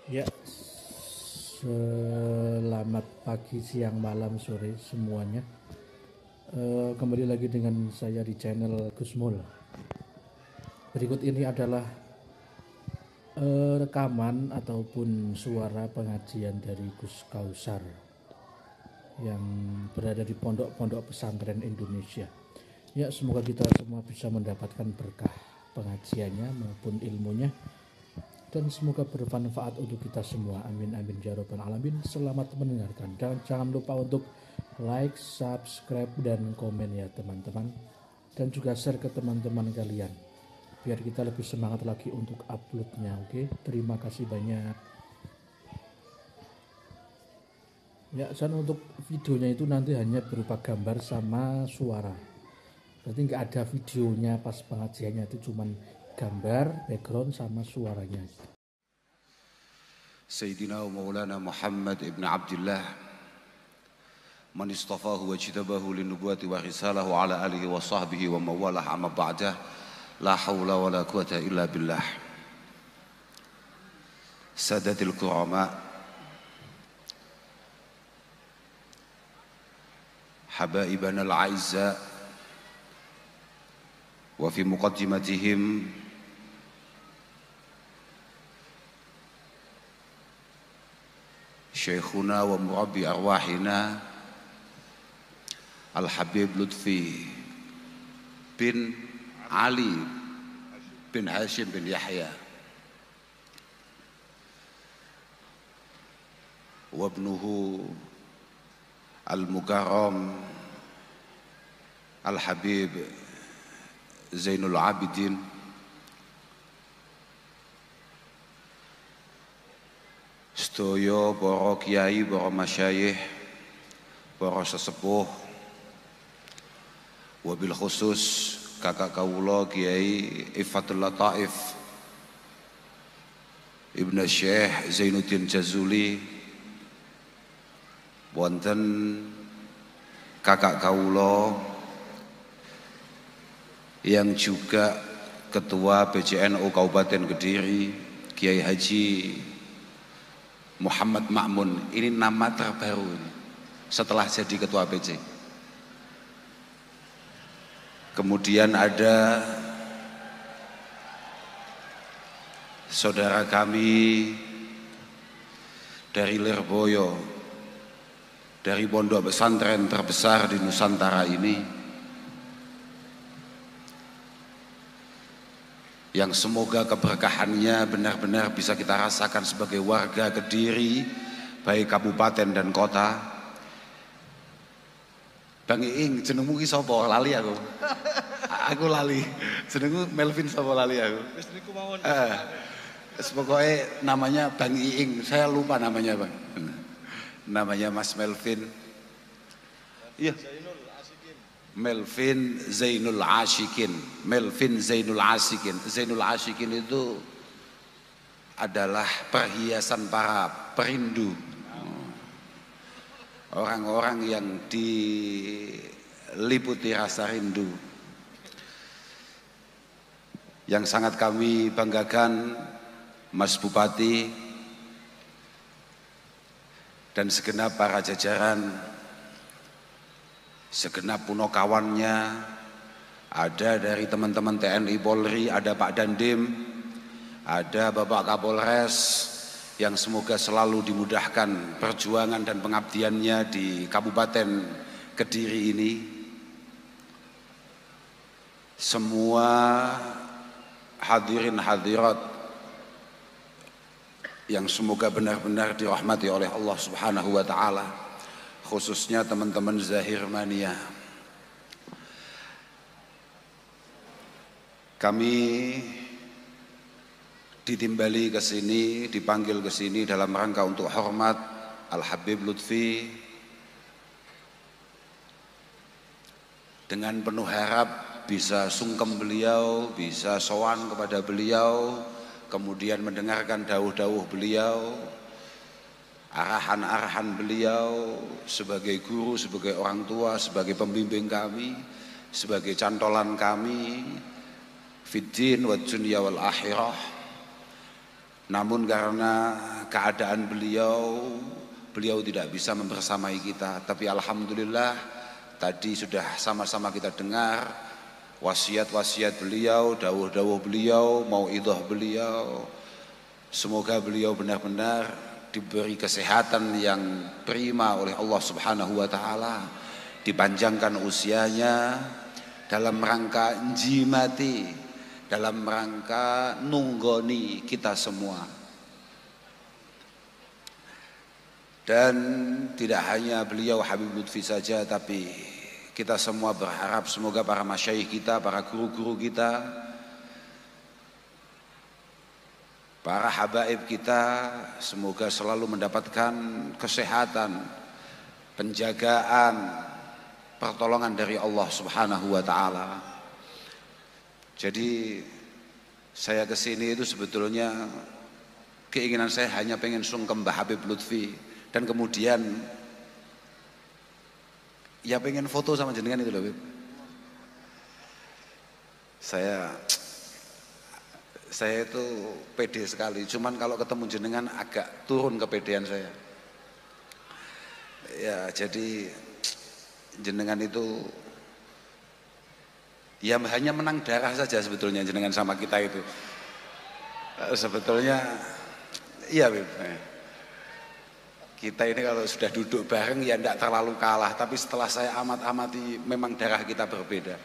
Ya, selamat pagi, siang, malam, sore semuanya. Kembali lagi dengan saya di channel Gusmul. Berikut ini adalah rekaman ataupun suara pengajian dari Gus Kausar yang berada di pondok-pondok pesantren Indonesia. Ya, semoga kita semua bisa mendapatkan berkah pengajiannya maupun ilmunya, dan semoga bermanfaat untuk kita semua. Amin amin ya rabbal alamin. Selamat mendengarkan, dan jangan lupa untuk like, subscribe, dan komen ya teman-teman, dan juga share ke teman-teman kalian biar kita lebih semangat lagi untuk uploadnya. Oke, terima kasih banyak ya. Dan untuk videonya itu nanti hanya berupa gambar sama suara, berarti nggak ada videonya pas pengajiannya, itu cuman gambar, background, sama suaranya. سيدنا ومولانا محمد ابن عبد الله من اصطفاه واجتباه للنبوة ورساله على آله وصحبه ومن والاه أما بعده لا حول ولا قوة إلا بالله. سادة الكرماء، حبائبنا الأعزاء، وفي مقدمتهم شيخنا ومربي أرواحنا الحبيب لطفي بن علي بن هاشم بن يحيى، وابنه المكرم الحبيب زين العابدين، sedaya para kiai, para masyayikh, para sesepuh, wabil khusus kakak kawula Kiai Ifatul Lataif Ibnu Syekh Zainuddin Jazuli, wonten kakak kawula yang juga Ketua PJNU Kabupaten Kediri Kiai Haji Muhammad Ma'mun. Ini nama terbaru setelah jadi Ketua PJ. Kemudian ada saudara kami dari Lirboyo, dari pondok pesantren terbesar di Nusantara ini, yang semoga keberkahannya benar-benar bisa kita rasakan sebagai warga Kediri, baik kabupaten dan kota. Bang Iing, jenengmu ki sapa? Lali aku. Aku lali. Jenengmu Melvin sapa, lali aku. Wis niku mawon. Pokoknya namanya Bang Iing, saya lupa namanya Bang. Namanya Mas Melvin. Iya. Melvin Zainul Ashikin. Melvin Zainul Ashikin. Zainul Ashikin itu adalah perhiasan para perindu, orang-orang yang diliputi rasa rindu. Yang sangat kami banggakan Mas Bupati dan segenap para jajaran, segenap punokawannya, ada dari teman-teman TNI Polri, ada Pak Dandim, ada Bapak Kapolres, yang semoga selalu dimudahkan perjuangan dan pengabdiannya di Kabupaten Kediri ini. Semua hadirin hadirat yang semoga benar-benar dirahmati oleh Allah Subhanahu wa taala, khususnya teman-teman Zahir Mania. Kami ditimbali ke sini, dipanggil ke sini dalam rangka untuk hormat Al-Habib Lutfi, dengan penuh harap bisa sungkem beliau, bisa sowan kepada beliau, kemudian mendengarkan dawuh-dawuh beliau, arahan-arahan beliau sebagai guru, sebagai orang tua, sebagai pembimbing kami, sebagai cantolan kami fiddin wa dunya wal akhirah. Namun karena keadaan beliau tidak bisa membersamai kita. Tapi alhamdulillah tadi sudah sama-sama kita dengar wasiat-wasiat beliau, dawuh-dawuh beliau, mauidhah beliau. Semoga beliau benar-benar diberi kesehatan yang prima oleh Allah Subhanahu wa taala, dipanjangkan usianya dalam rangka njimati, dalam rangka nunggoni kita semua. Dan tidak hanya beliau Habib Lutfi saja, tapi kita semua berharap semoga para masyayikh kita, para guru-guru kita, para habaib kita semoga selalu mendapatkan kesehatan, penjagaan, pertolongan dari Allah Subhanahu wa taala. Jadi saya kesini itu sebetulnya keinginan saya hanya pengen sungkem Mbah Habib Lutfi, dan kemudian ya pengen foto sama jenengan itu loh, Bib. Saya itu pede sekali, cuman kalau ketemu jenengan agak turun kepedean saya. Ya, jadi jenengan itu ya hanya menang darah saja sebetulnya jenengan sama kita itu. Sebetulnya iya, Bib. Kita ini kalau sudah duduk bareng ya tidak terlalu kalah, tapi setelah saya amati memang darah kita berbeda.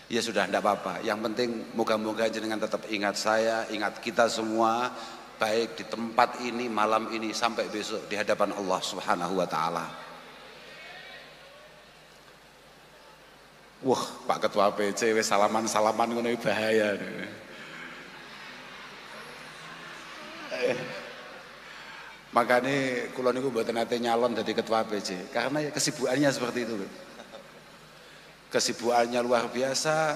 Ya sudah, tidak apa-apa. Yang penting moga-moga jenengan tetap ingat saya, ingat kita semua, baik di tempat ini, malam ini, sampai besok di hadapan Allah Subhanahu wa taala. Wah, Pak Ketua PC wis salaman-salaman ngono bahaya. Makanya kula niku mboten nate nyalon dadi ketua PC karena ya kesibukannya seperti itu. Kesibukannya luar biasa,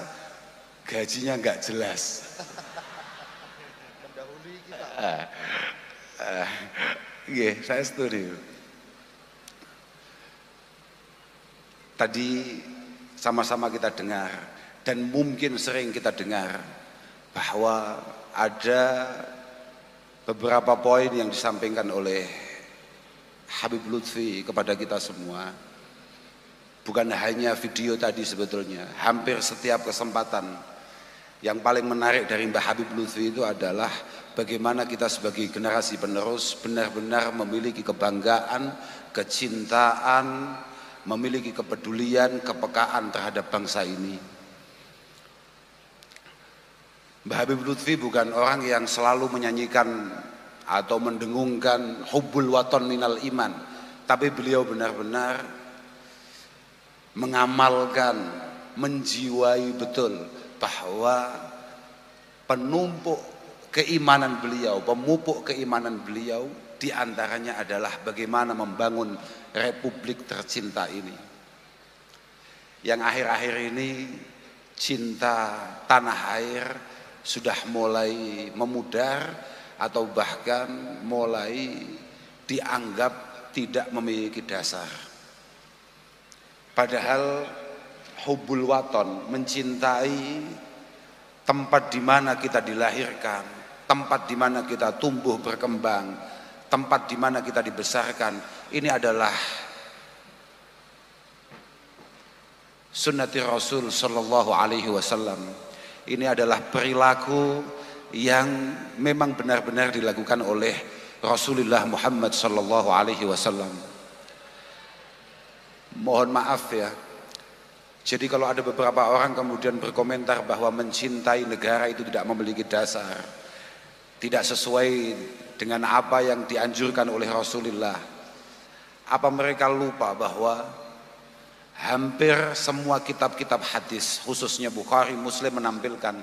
gajinya enggak jelas. Mendahului kita. Nggih, saya setuju. Tadi sama-sama kita dengar dan mungkin sering kita dengar bahwa ada beberapa poin yang disampaikan oleh Habib Lutfi kepada kita semua. Bukan hanya video tadi sebetulnya, hampir setiap kesempatan. Yang paling menarik dari Mbah Habib Lutfi itu adalah bagaimana kita sebagai generasi penerus benar-benar memiliki kebanggaan, kecintaan, memiliki kepedulian, kepekaan terhadap bangsa ini. Mbah Habib Lutfi bukan orang yang selalu menyanyikan atau mendengungkan hubbul waton minal iman, tapi beliau benar-benar mengamalkan, menjiwai betul bahwa penumpuk keimanan beliau, pemupuk keimanan beliau diantaranya adalah bagaimana membangun republik tercinta ini. Yang akhir-akhir ini cinta tanah air sudah mulai memudar atau bahkan mulai dianggap tidak memiliki dasar. Padahal hubbul waton, mencintai tempat di mana kita dilahirkan, tempat di mana kita tumbuh berkembang, tempat di mana kita dibesarkan, ini adalah sunnati Rasul sallallahu alaihi wasallam. Ini adalah perilaku yang memang benar-benar dilakukan oleh Rasulullah Muhammad sallallahu alaihi wasallam. Mohon maaf ya. Jadi kalau ada beberapa orang kemudian berkomentar bahwa mencintai negara itu tidak memiliki dasar, tidak sesuai dengan apa yang dianjurkan oleh Rasulullah, apa mereka lupa bahwa hampir semua kitab-kitab hadis, khususnya Bukhari, Muslim menampilkan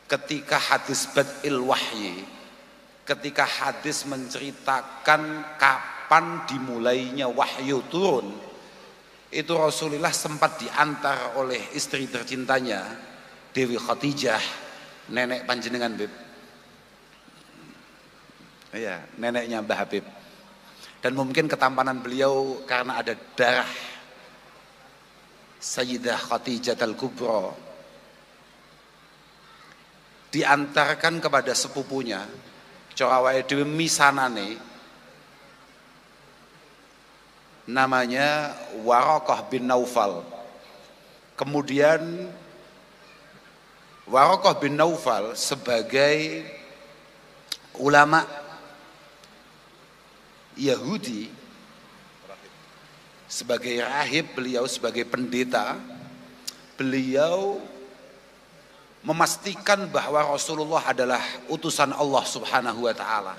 ketika hadis bad'il wahyi, ketika hadis menceritakan kapan dimulainya wahyu turun, itu Rasulullah sempat diantar oleh istri tercintanya Dewi Khadijah, nenek panjenengan, Bib. Iya, neneknya Mbah Habib. Dan mungkin ketampanan beliau karena ada darah Sayyidah Khadijah al-Kubra, diantarkan kepada sepupunya cara awake dhewe misanane namanya Waraqah bin Naufal. Kemudian Waraqah bin Naufal sebagai ulama Yahudi, sebagai rahib, beliau sebagai pendeta, beliau memastikan bahwa Rasulullah adalah utusan Allah Subhanahu wa taala.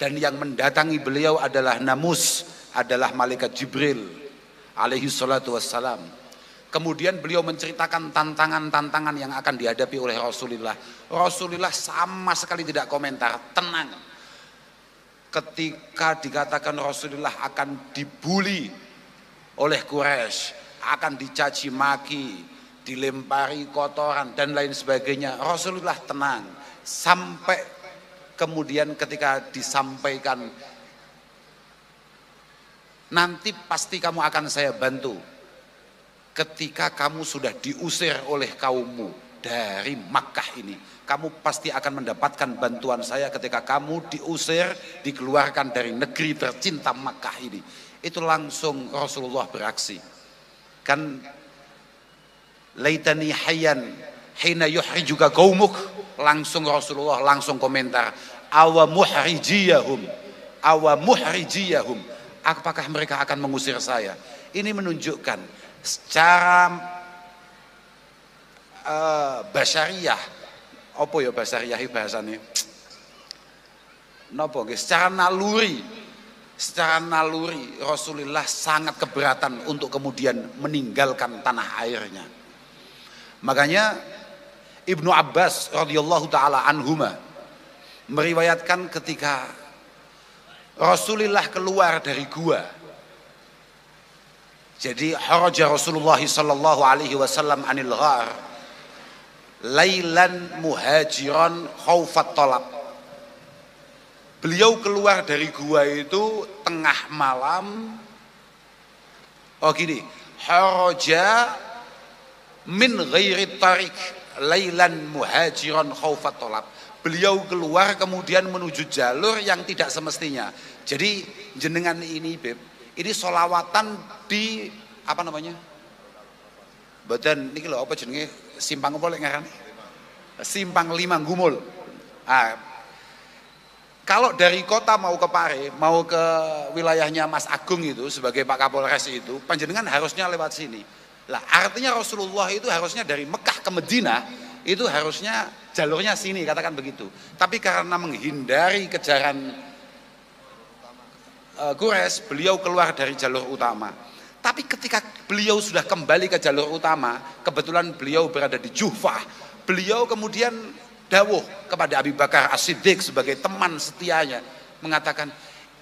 Dan yang mendatangi beliau adalah namus, adalah malaikat Jibril alaihi salatu wassalam. Kemudian beliau menceritakan tantangan-tantangan yang akan dihadapi oleh Rasulullah. Rasulullah sama sekali tidak komentar, tenang. Ketika dikatakan Rasulullah akan dibuli oleh Quraisy, akan dicaci maki, dilempari kotoran dan lain sebagainya, Rasulullah tenang. Sampai kemudian ketika disampaikan, nanti pasti kamu akan saya bantu ketika kamu sudah diusir oleh kaummu dari Makkah ini. Kamu pasti akan mendapatkan bantuan saya ketika kamu diusir, dikeluarkan dari negeri tercinta Makkah ini. Itu langsung Rasulullah beraksi. Kan laitani hayyan hina yuhrijuka qaumuk, langsung Rasulullah langsung komentar, awa muhrijiyahum, apakah mereka akan mengusir saya? Ini menunjukkan secara basyariah, apa ya basyariah bahasane? Napa nggih? Secara naluri Rasulullah sangat keberatan untuk kemudian meninggalkan tanah airnya. Makanya Ibnu Abbas radhiyallahu taala anhuma meriwayatkan ketika Rasulullah keluar dari gua. Jadi haraja Rasulullah sallallahu alaihi wasallam anil ghar lailan muhajiran khaufat talab. Beliau keluar dari gua itu tengah malam. Oh gini, haraja min ghairi tariq lailan muhajiran khaufat talab. Beliau keluar kemudian menuju jalur yang tidak semestinya. Jadi jenengan ini Beb, ini solawatan di apa namanya? Badan niki lho apa jenenge? Simpang apa lek ngarane? Simpang 5 Gumul. Kalau dari kota mau ke Pare, mau ke wilayahnya Mas Agung itu sebagai Pak Kapolres itu, panjenengan harusnya lewat sini. Lah artinya Rasulullah itu harusnya dari Mekah ke Madinah itu harusnya jalurnya sini, katakan begitu. Tapi karena menghindari kejaran Quraisy, beliau keluar dari jalur utama. Tapi ketika beliau sudah kembali ke jalur utama, kebetulan beliau berada di Juhfah, beliau kemudian dawuh kepada Abi Bakar As-Siddiq sebagai teman setianya, mengatakan,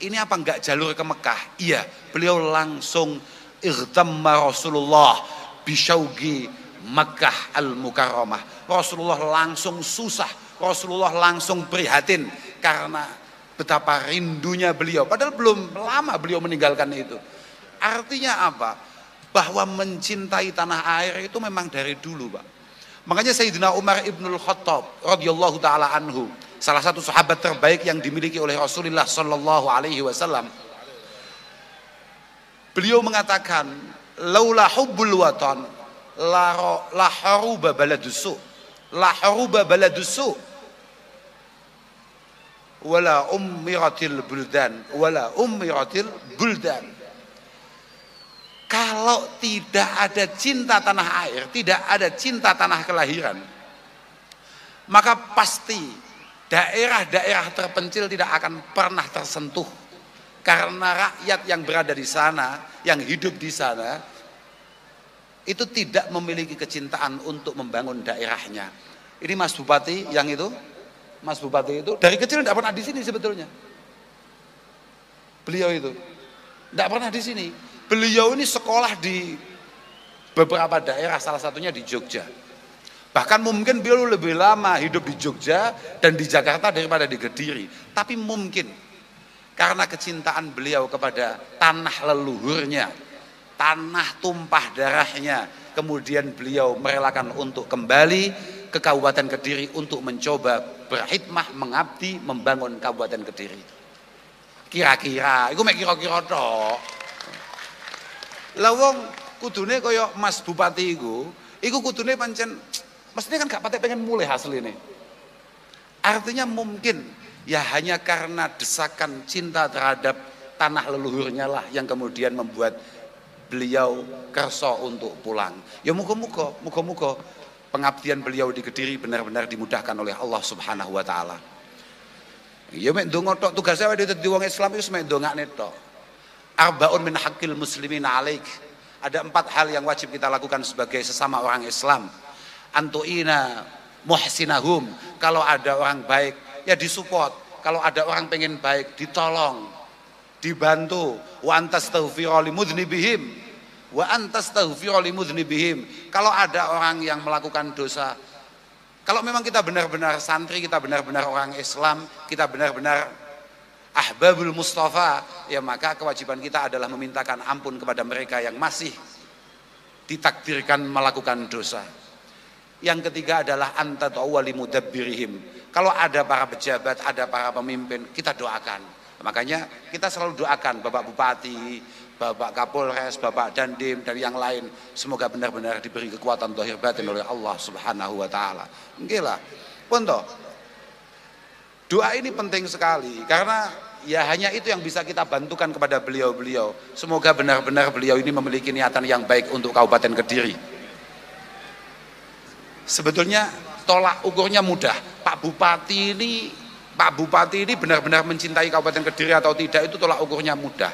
ini apa enggak jalur ke Mekah? Iya, beliau langsung irtamma Rasulullah bisyauqi Makkah al-Mukarramah. Rasulullah langsung susah, Rasulullah langsung prihatin karena betapa rindunya beliau. Padahal belum lama beliau meninggalkan itu. Artinya apa? Bahwa mencintai tanah air itu memang dari dulu, Pak. Makanya Sayyidina Umar ibnul Khattab radhiyallahu taala anhu, salah satu sahabat terbaik yang dimiliki oleh Rasulullah sallallahu alaihi wasallam. Beliau mengatakan, laula hubbul watan la haruba baladusu. La haruba baladusu. Wala ummiratil buldan, wala ummiratil buldan. Kalau tidak ada cinta tanah air, tidak ada cinta tanah kelahiran, maka pasti daerah-daerah terpencil tidak akan pernah tersentuh. Karena rakyat yang berada di sana, yang hidup di sana, itu tidak memiliki kecintaan untuk membangun daerahnya. Ini Mas Bupati yang itu, Mas Bupati itu dari kecil tidak pernah di sini sebetulnya. Beliau itu tidak pernah di sini. Beliau ini sekolah di beberapa daerah, salah satunya di Jogja. Bahkan mungkin beliau lebih lama hidup di Jogja dan di Jakarta daripada di Kediri. Tapi mungkin karena kecintaan beliau kepada tanah leluhurnya, tanah tumpah darahnya, kemudian beliau merelakan untuk kembali ke Kabupaten Kediri untuk mencoba berkhidmah, mengabdi, membangun Kabupaten Kediri. Kira-kira, iku mek kira-kira tok. Lah wong kudune kaya Mas Bupati iku kudune pancen mestinya kan gak patek pengen mulai hasil ini. Artinya mungkin ya hanya karena desakan cinta terhadap tanah leluhurnya lah yang kemudian membuat beliau kerso untuk pulang. Ya muga-muga pengabdian beliau di Kediri benar-benar dimudahkan oleh Allah Subhanahu wa taala. Ya mek ndonga tok tugasnya dadi wong Islam iku mek ndongakne tok. Arbaun min haqqil muslimin alaik. Ada 4 hal yang wajib kita lakukan sebagai sesama orang Islam. Antuina muhsinahum, kalau ada orang baik ya disupport, kalau ada orang pengen baik ditolong, dibantu. Wa antastaghfira limudznibihim, wa antastaghfira limudznibihim. Kalau ada orang yang melakukan dosa, kalau memang kita benar-benar santri, kita benar-benar orang Islam, kita benar-benar ahbabul Mustafa, ya maka kewajiban kita adalah memintakan ampun kepada mereka yang masih ditakdirkan melakukan dosa. Yang ketiga adalah antatawali mudabbirihim. Kalau ada para pejabat, ada para pemimpin, kita doakan. Makanya kita selalu doakan Bapak Bupati, Bapak Kapolres, Bapak Dandim, dan yang lain. Semoga benar-benar diberi kekuatan zahir batin oleh Allah Subhanahu wa taala. Nggih lah. Pun toh, doa ini penting sekali karena ya hanya itu yang bisa kita bantukan kepada beliau-beliau. Semoga benar-benar beliau ini memiliki niatan yang baik untuk Kabupaten Kediri. Sebetulnya tolak ukurnya mudah. Pak Bupati ini benar-benar mencintai Kabupaten Kediri atau tidak, itu tolak ukurnya mudah.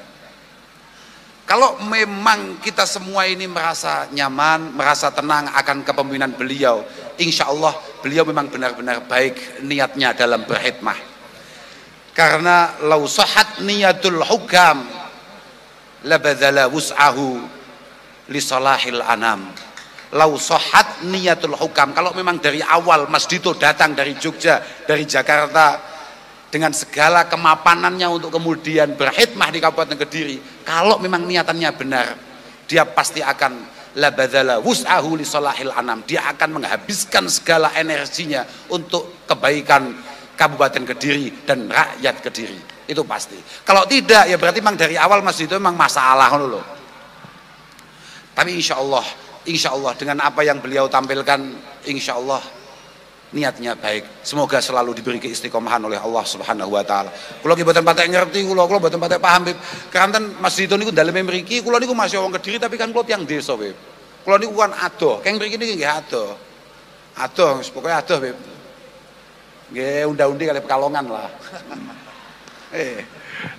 Kalau memang kita semua ini merasa nyaman, merasa tenang akan kepemimpinan beliau, insya Allah beliau memang benar-benar baik niatnya dalam berkhidmah. Karena lau sahat niyatul hukam labadzala wus'ahu li salahil anam. Lau sahat niyatul hukam, kalau memang dari awal Mas Dito datang dari Jogja, dari Jakarta dengan segala kemapanannya untuk kemudian berkhidmah di Kabupaten Kediri, kalau memang niatannya benar, dia pasti akan labadzala wus'ahu li salahil anam. Dia akan menghabiskan segala energinya untuk kebaikan Kabupaten Kediri dan rakyat Kediri. Itu pasti. Kalau tidak ya berarti memang dari awal Mas Dito memang masalah loh. Tapi insya Allah dengan apa yang beliau tampilkan, insya Allah niatnya baik. Semoga selalu diberi keistiqomahan oleh Allah Subhanahu wa taala. Kula ki mboten patek ngerti, kula mboten patek paham, Bib. Kanten Mas Dito niku daleme mriki, kula niku masih wong Kediri tapi kan kula tiyang desa, Bib. Kula niku kan adoh, keng mriki niki nggih adoh. Adoh, pokoke adoh, Bib. Nggih unda-undi kali Pekalongan lah.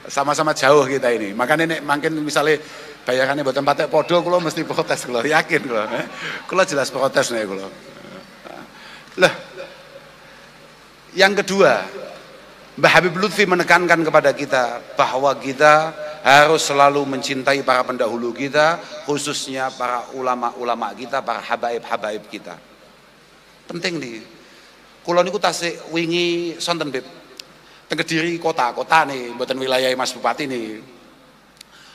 Sama-sama jauh kita ini. Makanya nek mungkin misalnya bayarannya mboten patek podo, kula mesti protes, kula yakin kula. Kula jelas protes nek kula. Lah, yang kedua, Mbah Habib Lutfi menekankan kepada kita bahwa kita harus selalu mencintai para pendahulu kita, khususnya para ulama-ulama kita, para habaib-habaib kita. Penting nih. Kula niku tasik wingi sonten, Bib. Teng Kediri kota nih, mboten wilayah Mas Bupati nih.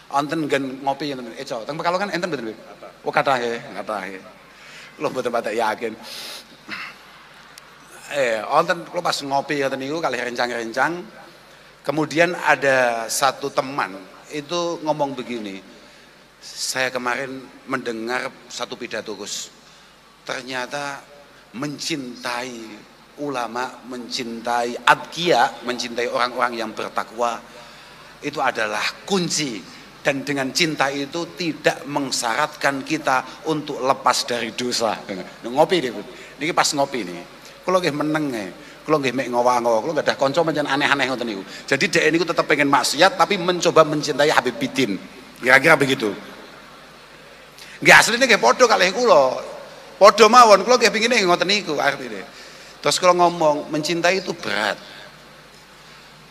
Wonten nggen ngopi enten Eco. Teng Pekalongan enten mboten, Bib? Oh kathah nggih. Kula mboten patek yakin. Wonten kula pas ngopi ngoten niku kalih rencang-rencang. Kemudian ada satu teman itu ngomong begini. Saya kemarin mendengar satu pidato Gus. Ternyata mencintai ulama, mencintai adqiya, mencintai orang-orang yang bertakwa itu adalah kunci, dan dengan cinta itu tidak mensyaratkan kita untuk lepas dari dosa. Ngopi nih, niki pas ngopi nih. Kula nggih meneng kula nggih mek ngowa-ngowa, kula gadah kanca pancen aneh-aneh ngoten niku. Jadi dhek niku tetep pengen maksiat tapi mencoba mencintai Habib Bidin. Kira-kira begitu. Nggih asline nggih padha kalih kula. Padha mawon kula nggih pengine ngoten niku artine. Terus kalau ngomong mencintai itu berat,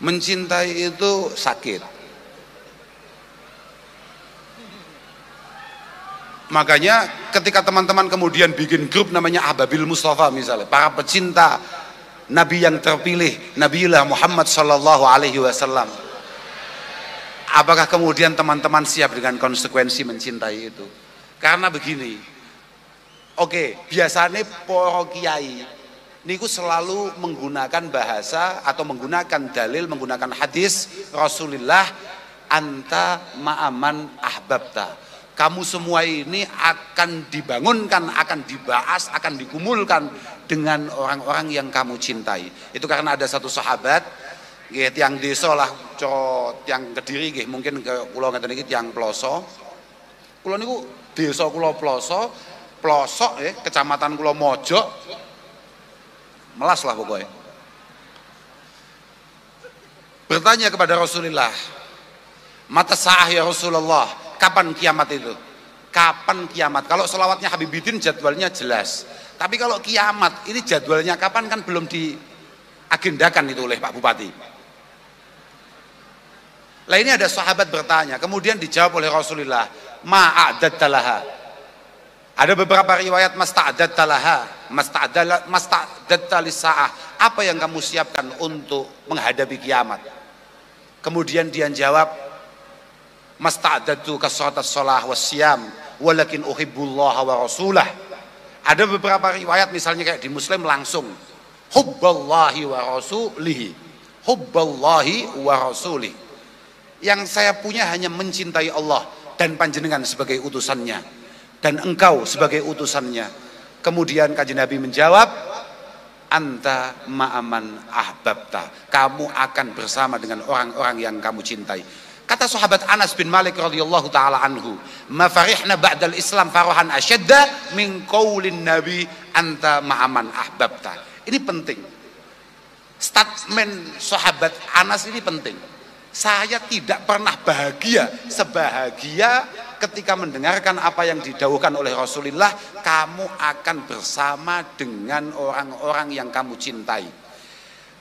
mencintai itu sakit. Makanya ketika teman-teman kemudian bikin grup namanya Ahbabil Mustafa misalnya, para pecinta Nabi yang terpilih, Nabiullah Muhammad Sallallahu Alaihi Wasallam, apakah kemudian teman-teman siap dengan konsekuensi mencintai itu? Karena begini, oke, biasanya para kiai niku selalu menggunakan bahasa atau menggunakan dalil, menggunakan hadis Rasulullah, anta ma'aman ahbabta. Kamu semua ini akan dibangunkan, akan dibahas, akan dikumpulkan dengan orang-orang yang kamu cintai. Itu karena ada satu sahabat, nggih tiyang desa lah, tiyang Kediri nggih, mungkin ke kula ngeten iki tiyang Ploso. Kula niku desa kula Ploso, pelosok kecamatan kula Mojok. Melas lah pokoknya. Bertanya kepada Rasulullah, mata sa'ah ya Rasulullah, kapan kiamat itu? Kapan kiamat? Kalau selawatnya Habibidin jadwalnya jelas. Tapi kalau kiamat ini jadwalnya kapan kan belum diagendakan itu oleh Pak Bupati. Lah ini ada sahabat bertanya, kemudian dijawab oleh Rasulullah, ma'adattalaha. Ada beberapa riwayat masta'adattalaha, masta'adattalisa'ah. Apa yang kamu siapkan untuk menghadapi kiamat? Kemudian dia jawab, masta'adatu kasratas shalah wasyam walakin uhibbullaha wa rasulah. Ada beberapa riwayat misalnya kayak di Muslim langsung hubballahi wa rasulihi, hubballahi wa rasulih. Yang saya punya hanya mencintai Allah dan panjenengan sebagai utusannya dan engkau sebagai utusannya. Kemudian Kanjeng Nabi menjawab, anta ma'aman ahbabta. Kamu akan bersama dengan orang-orang yang kamu cintai. Kata sahabat Anas bin Malik radhiyallahu taala anhu, "Ma farihna ba'dal Islam farahan asyadda min qaulin Nabi anta ma'aman ahbabta." Ini penting. Statement sahabat Anas ini penting. Saya tidak pernah bahagia sebahagia ketika mendengarkan apa yang didhawuhkan oleh Rasulullah, kamu akan bersama dengan orang-orang yang kamu cintai.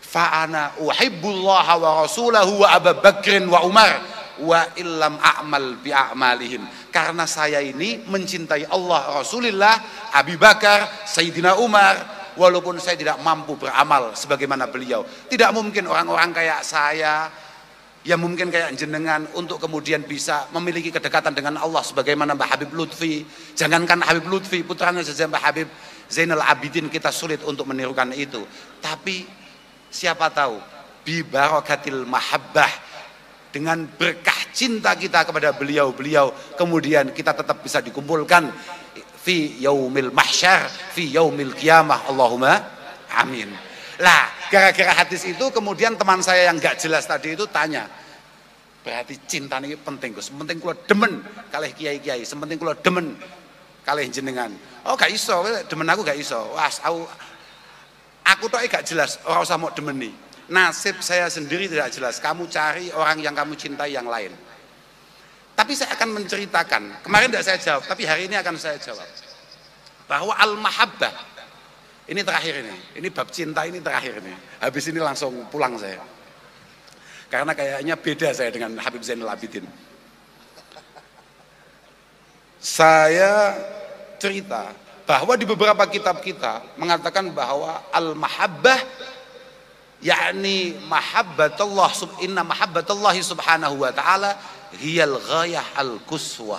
Fa ana uhibbullaha wa rasulahu wa Abu Bakrin wa Umar wa illam a'mal bi a'malihim. Karena saya ini mencintai Allah, Rasulullah, Abu Bakar, Sayyidina Umar, walaupun saya tidak mampu beramal sebagaimana beliau. Tidak mungkin orang-orang kayak saya, yang mungkin kayak jenengan untuk kemudian bisa memiliki kedekatan dengan Allah sebagaimana Mbah Habib Lutfi. Jangankan Habib Lutfi, putranya saja Mbah Habib Zainal Abidin, kita sulit untuk menirukan itu. Tapi siapa tahu bi barakatil mahabbah, dengan berkah cinta kita kepada beliau-beliau, kemudian kita tetap bisa dikumpulkan fi yaumil mahsyar, fi yaumil qiyamah. Allahumma amin. Lah, gara-gara hadis itu kemudian teman saya yang gak jelas tadi itu tanya, berarti cinta ini penting Gus, penting kula demen kalih kiai-kiai, sementing kula demen kalih jenengan. Oh gak iso, demen aku gak iso. Was, aku tok gak jelas, ora usah mau demeni. Nasib saya sendiri tidak jelas, kamu cari orang yang kamu cintai yang lain. Tapi saya akan menceritakan, kemarin tidak saya jawab, tapi hari ini akan saya jawab, bahwa al-mahabbah, ini terakhir ini bab cinta ini terakhir ini. Habis ini langsung pulang saya. Karena kayaknya beda saya dengan Habib Zainal Abidin. Saya cerita bahwa di beberapa kitab kita mengatakan bahwa al-mahabbah, yakni mahabbatullah, inna mahabbatullahi subhanahu wa ta'ala hiyal ghayah al-quswa.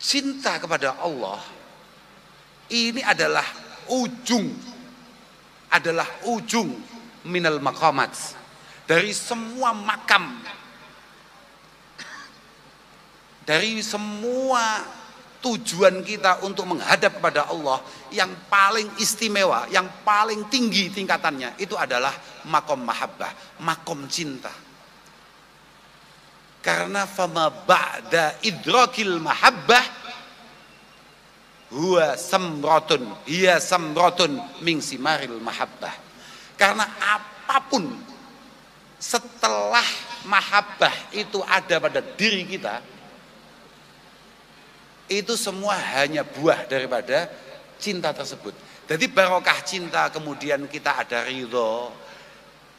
Cinta kepada Allah ini adalah ujung minal maqamat, dari semua makam, dari semua tujuan kita untuk menghadap kepada Allah. Yang paling istimewa, yang paling tinggi tingkatannya itu adalah makom mahabbah, makom cinta. Karena fama ba'da idrakil mahabbah huwa samratun, hiya samratun min simaril mahabbah. Karena apapun setelah mahabbah itu ada pada diri kita, itu semua hanya buah daripada cinta tersebut. Jadi barokah cinta, kemudian kita ada ridho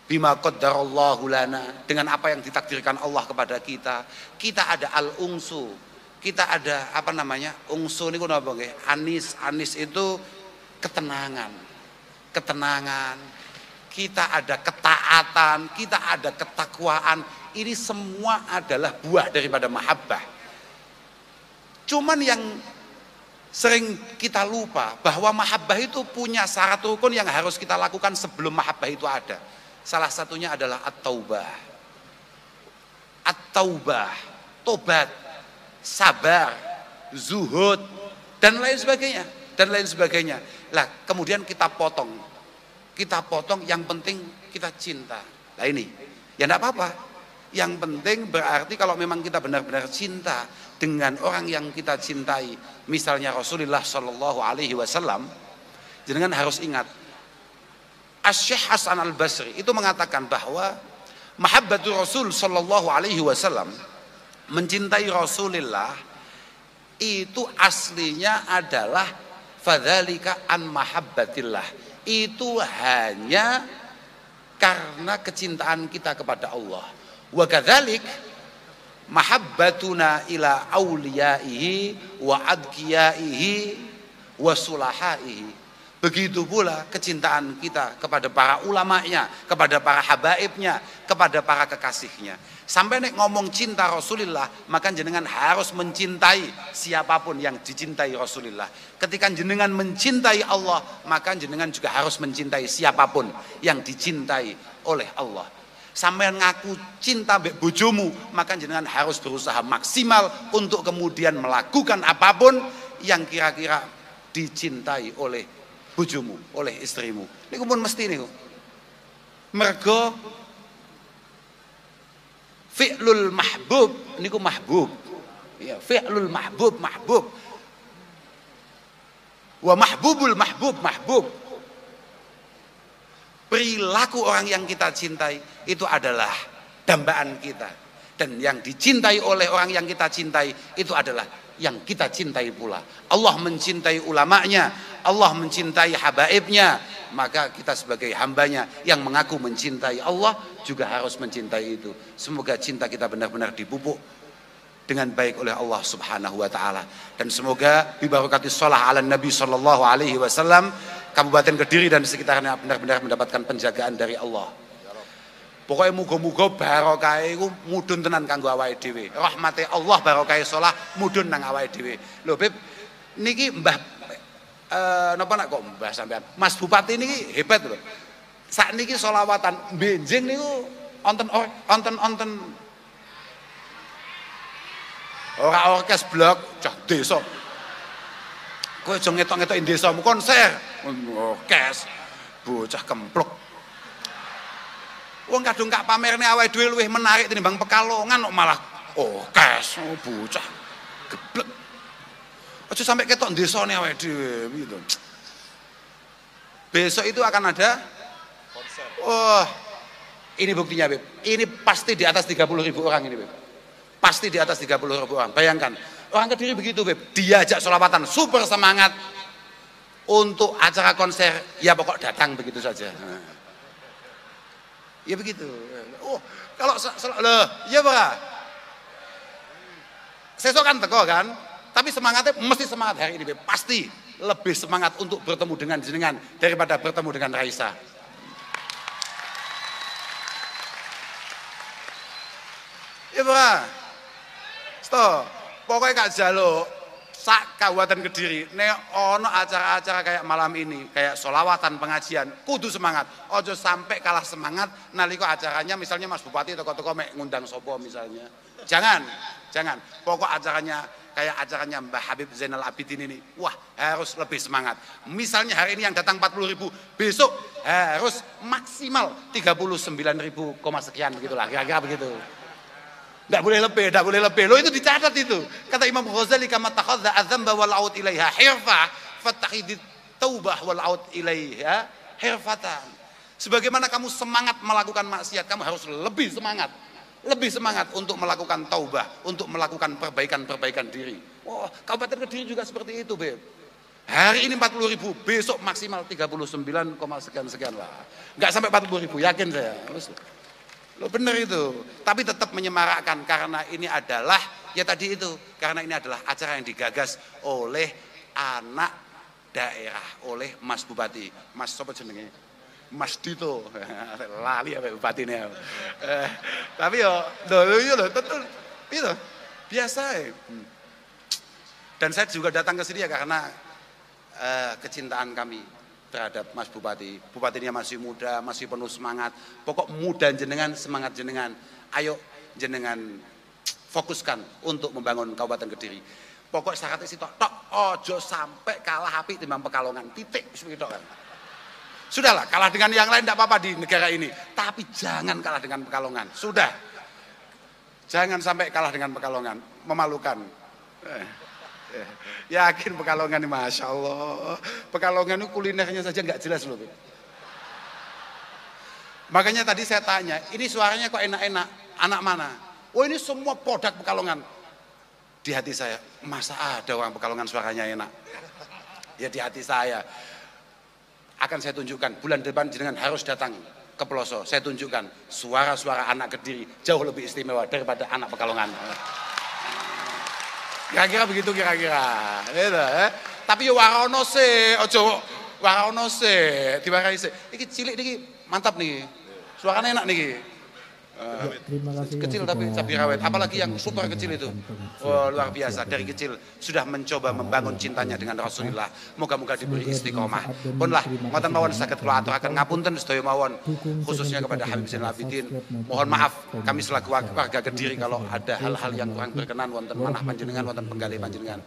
bima qaddarallahu lana, dengan apa yang ditakdirkan Allah kepada kita. Kita ada al-ungsu, kita ada apa namanya, ungsu niku napa nggih? Anis itu ketenangan. Kita ada ketaatan, kita ada ketakwaan. Ini semua adalah buah daripada mahabbah. Cuman yang Sering kita lupa bahwa mahabbah itu punya syarat rukun yang harus kita lakukan sebelum mahabbah itu ada. Salah satunya adalah at-taubah. At-taubah, tobat, sabar, zuhud, dan lain sebagainya. Dan lain sebagainya. Lah, kemudian kita potong. Kita potong, yang penting kita cinta. Nah ini, ya enggak apa-apa. Yang penting berarti kalau memang kita benar-benar cinta dengan orang yang kita cintai, misalnya Rasulullah Shallallahu Alaihi Wasallam, jangan harus ingat, Asy-Syaikh Hasan Al-Basri itu mengatakan bahwa mahabbatul Rasul Shallallahu Alaihi Wasallam, mencintai Rasulullah itu aslinya adalah fadzalika an mahabbatillah, itu hanya karena kecintaan kita kepada Allah. Wa kadzalik mahabbatuna ila auliyaihi wa adqiyaihi wa sulahaihi. Begitu pula kecintaan kita kepada para ulamanya, kepada para habaibnya, kepada para kekasihnya. Sampai nek ngomong cinta Rasulullah, maka jenengan harus mencintai siapapun yang dicintai Rasulullah. Ketika jenengan mencintai Allah, maka jenengan juga harus mencintai siapapun yang dicintai oleh Allah. Sampai ngaku cinta mbek bojomu, maka jenengan harus berusaha maksimal untuk kemudian melakukan apapun yang kira-kira dicintai oleh bojomu, oleh istrimu. Niku pun mesti niku. Mergo fi'lul mahbub niku mahbub. Ya, fi'lul mahbub mahbub. Wa mahbubul mahbub mahbub. Perilaku orang yang kita cintai itu adalah dambaan kita, dan yang dicintai oleh orang yang kita cintai itu adalah yang kita cintai pula. Allah mencintai ulamanya, Allah mencintai habaibnya, maka kita sebagai hambanya yang mengaku mencintai Allah juga harus mencintai itu. Semoga cinta kita benar-benar dipupuk dengan baik oleh Allah Subhanahu wa taala, dan semoga bi barakatis shalah ala Nabi sallallahu alaihi wasallam Kabupaten Kediri dan sekitarnya benar-benar mendapatkan penjagaan dari Allah. Pokoknya muga-muga barokah iku mudhun tenan kanggo awake dhewe. Rahmate Allah barokah shalah mudhun nang awake dhewe. Lho Beb, niki Mbah napa nak kok Mbah sampean? Mas Bupati niki hebat lho. Sakniki sholawatan benjing niku wonten ora orkes blok cah desa. Kowe aja ngetok-ngetok desamu konser. Orkes bocah kemplok. Wong kadung kak pamerne awake dhewe luwih menarik tinimbang Pekalongan kok malah orkes bocah geblek. Aja sampai ketok desane awake dhewe gitu. Besok itu akan ada konser. Wah, ini buktinya Beb. Ini pasti di atas 30.000 orang ini Beb. Pasti di atas 30.000 orang. Bayangkan, orang Kediri begitu Beb. Diajak sholawatan, super semangat untuk acara konser. Ya pokok datang begitu saja. Ya begitu. Oh, kalau loh, ya Pak. Sesok kan teko kan, tapi semangatnya mesti semangat hari ini Beb. Pasti lebih semangat untuk bertemu dengan jenengan daripada bertemu dengan Raisa. Ya Pak. Stop. Pokoknya Kak Jaluk sak Kabupaten Kediri nek ono acara-acara kayak malam ini, kayak sholawatan pengajian, kudu semangat. Ojo sampai kalah semangat nalika acaranya misalnya Mas Bupati toko-toko mek ngundang sopo misalnya. Jangan. Pokok acaranya kayak acaranya Mbah Habib Zainal Abidin ini. Wah, harus lebih semangat. Misalnya hari ini yang datang 40.000, besok harus maksimal 39.000, sekian begitulah, kira-kira begitu. Enggak boleh lebih. Loh itu dicatat itu. Kata Imam Ghazali, kama takhadha adzamba wal aud ilaiha hirfah fattakhidit taubah wal aud ilaiha hirfatan. Sebagaimana kamu semangat melakukan maksiat, kamu harus lebih semangat. Lebih semangat untuk melakukan taubah, untuk melakukan perbaikan diri. Wah, Kabupaten Kediri juga seperti itu, Beb. Hari ini 40.000, besok maksimal 39, sekian lah. Enggak sampai 40.000, yakin saya. Lo bener itu, tapi tetap menyemarakkan karena ini adalah ya tadi itu, karena ini adalah acara yang digagas oleh anak daerah, oleh Mas Bupati, Mas sapa jenenge? Mas Dito, lali ya Bupati ini. Tapi yo, lo betul itu biasa. Dan saya juga datang ke sini ya karena kecintaan kami terhadap Mas Bupati. Bupatinya masih muda, masih penuh semangat. Pokok muda jenengan, semangat jenengan. Ayo jenengan fokuskan untuk membangun Kabupaten Kediri. Pokok syaratnya sih tok ojo sampai kalah api timbang Pekalongan. Titik seperti itu kan. Sudahlah, kalah dengan yang lain tidak apa-apa di negara ini. Tapi jangan kalah dengan Pekalongan. Sudah. Jangan sampai kalah dengan Pekalongan. Memalukan. Yakin Pekalongan ini, Masya Allah. Pekalongan itu kulinernya saja nggak jelas loh. Makanya tadi saya tanya, ini suaranya kok enak-enak, anak mana? Oh ini semua produk Pekalongan. Di hati saya, masa ada orang Pekalongan suaranya enak? Ya di hati saya. Akan saya tunjukkan, bulan depan jenengan harus datang ke Peloso. Saya tunjukkan, suara-suara anak Kediri jauh lebih istimewa daripada anak Pekalongan. Kira-kira begitu kira-kira. Tapi yo warono se, ojo warono se, diwarai se. Iki cilik niki mantap nih. Suaranya enak nih. Terima kasih Kecil tapi cabai rawit, apalagi yang super kecil itu. Oh, luar biasa, dari kecil sudah mencoba membangun cintanya dengan Rasulullah. Moga-moga diberi istiqomah. Punlah ngoten mawon saged kula aturaken ngapunten sedaya mawon khususnya kepada Habib Zainal Abidin. Mohon maaf kami selaku warga Kediri kalau ada hal-hal yang kurang berkenan wonten manah panjenengan, wonten penggalih panjenengan.